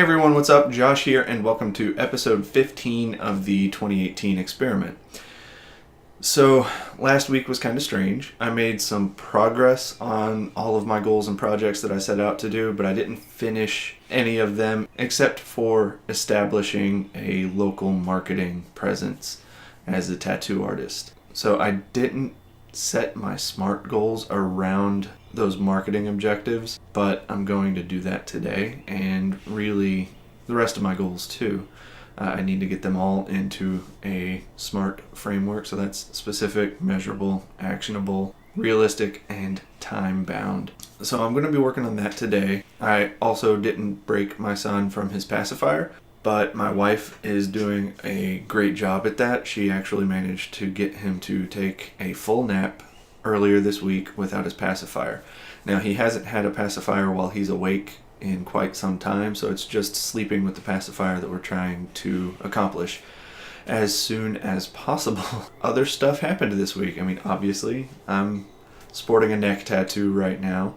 everyone, what's up? Josh here, and welcome to episode 15 of the 2018 experiment. So, last week was kind of strange. I made some progress on all of my goals and projects that I set out to do, but I didn't finish any of them except for establishing a local marketing presence as a tattoo artist. So I didn't set my SMART goals around those marketing objectives, but I'm going to do that today, and really the rest of my goals too. I need to get them all into a SMART framework, so that's specific, measurable, actionable, realistic, and time-bound. So I'm going to be working on that today. I also didn't break my son from his pacifier, but my wife is doing a great job at that. She actually managed to get him to take a full nap earlier this week without his pacifier. Now, he hasn't had a pacifier while he's awake in quite some time, so it's just sleeping with the pacifier that we're trying to accomplish as soon as possible. Other stuff happened this week. I mean, obviously, I'm sporting a neck tattoo right now.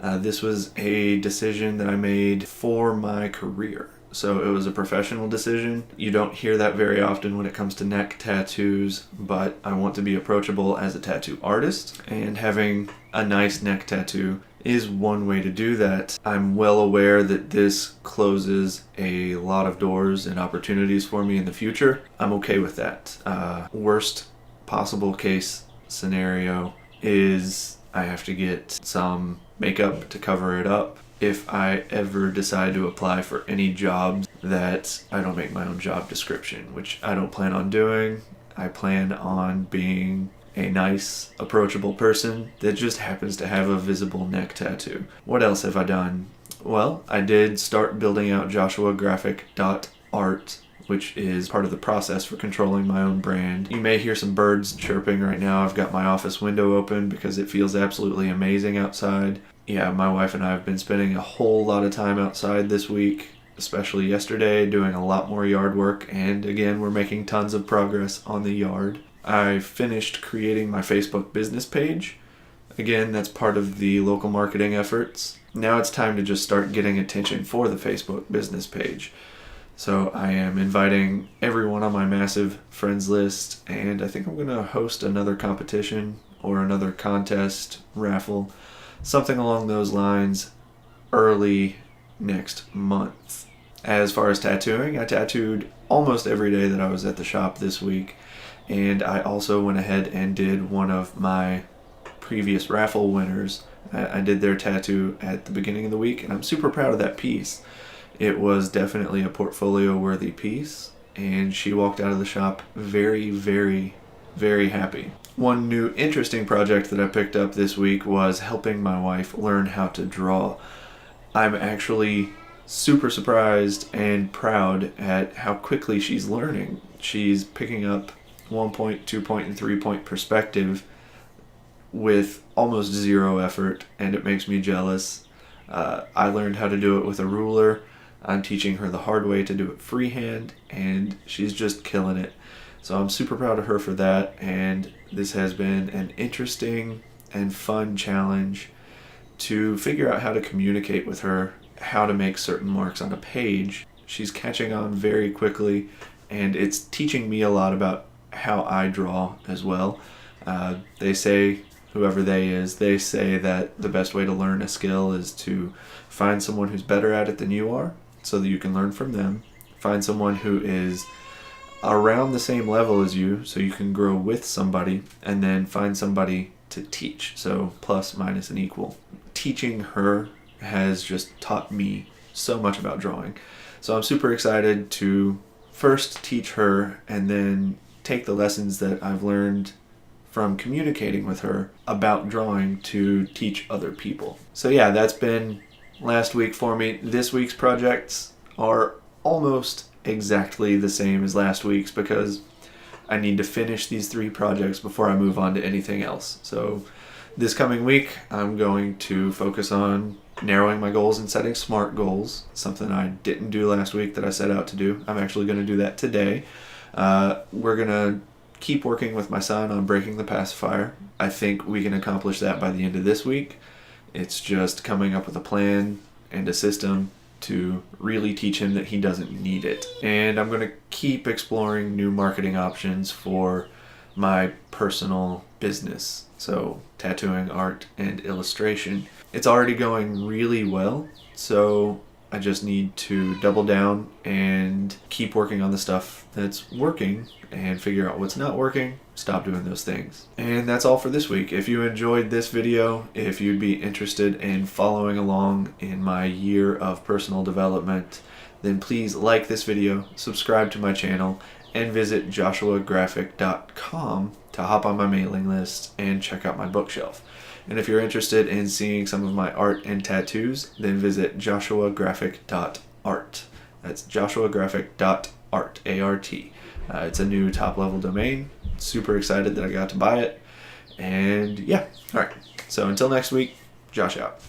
This was a decision that I made for my career. So it was a professional decision. You don't hear that very often when it comes to neck tattoos, but I want to be approachable as a tattoo artist, and having a nice neck tattoo is one way to do that. I'm well aware that this closes a lot of doors and opportunities for me in the future. I'm okay with that. Worst possible case scenario is I have to get some makeup to cover it up if I ever decide to apply for any jobs that I don't make my own job description, which I don't plan on doing. I plan on being a nice, approachable person that just happens to have a visible neck tattoo. What else have I done? Well, I did start building out joshuagraphic.art, which is part of the process for controlling my own brand. You may hear some birds chirping right now. I've got my office window open because it feels absolutely amazing outside. Yeah, my wife and I have been spending a whole lot of time outside this week, especially yesterday, doing a lot more yard work, and again, we're making tons of progress on the yard. I finished creating my Facebook business page. Again, that's part of the local marketing efforts. Now it's time to just start getting attention for the Facebook business page. So I am inviting everyone on my massive friends list, and I think I'm going to host another competition or another contest, raffle, something along those lines early next month. As far as tattooing, I tattooed almost every day that I was at the shop this week, and I also went ahead and did one of my previous raffle winners. I did their tattoo at the beginning of the week, and I'm super proud of that piece. It was definitely a portfolio-worthy piece, and she walked out of the shop very, very, very happy. One new interesting project that I picked up this week was helping my wife learn how to draw. I'm actually super surprised and proud at how quickly she's learning. She's picking up 1-point, 2-point, and 3-point perspective with almost zero effort, and it makes me jealous. I learned how to do it with a ruler. I'm teaching her the hard way to do it freehand, and she's just killing it. So I'm super proud of her for that, and this has been an interesting and fun challenge to figure out how to communicate with her, how to make certain marks on a page. She's catching on very quickly, and it's teaching me a lot about how I draw as well. They say, whoever they is, they say that the best way to learn a skill is to find someone who's better at it than you are, so that you can learn from them. Find someone who is around the same level as you, so you can grow with somebody, and then find somebody to teach, so plus, minus, and equal. Teaching her has just taught me so much about drawing. So I'm super excited to first teach her, and then take the lessons that I've learned from communicating with her about drawing to teach other people. So yeah, that's been last week for me. This week's projects are almost exactly the same as last week's because I need to finish these 3 projects before I move on to anything else. So this coming week, I'm going to focus on narrowing my goals and setting SMART goals, something I didn't do last week that I set out to do. I'm actually going to do that today. We're going to keep working with my son on breaking the pacifier. I think we can accomplish that by the end of this week. It's just coming up with a plan and a system to really teach him that he doesn't need it. And I'm going to keep exploring new marketing options for my personal business. So tattooing, art, and illustration. It's already going really well, so I just need to double down and keep working on the stuff that's working and figure out what's not working, stop doing those things. And that's all for this week. If you enjoyed this video, if you'd be interested in following along in my year of personal development, then please like this video, subscribe to my channel, and visit joshuagraphic.com to hop on my mailing list and check out my bookshelf. And if you're interested in seeing some of my art and tattoos, then visit joshuagraphic.art. That's joshuagraphic.art, A-R-T. It's a new top-level domain. Super excited that I got to buy it. And yeah, all right. So until next week, Josh out.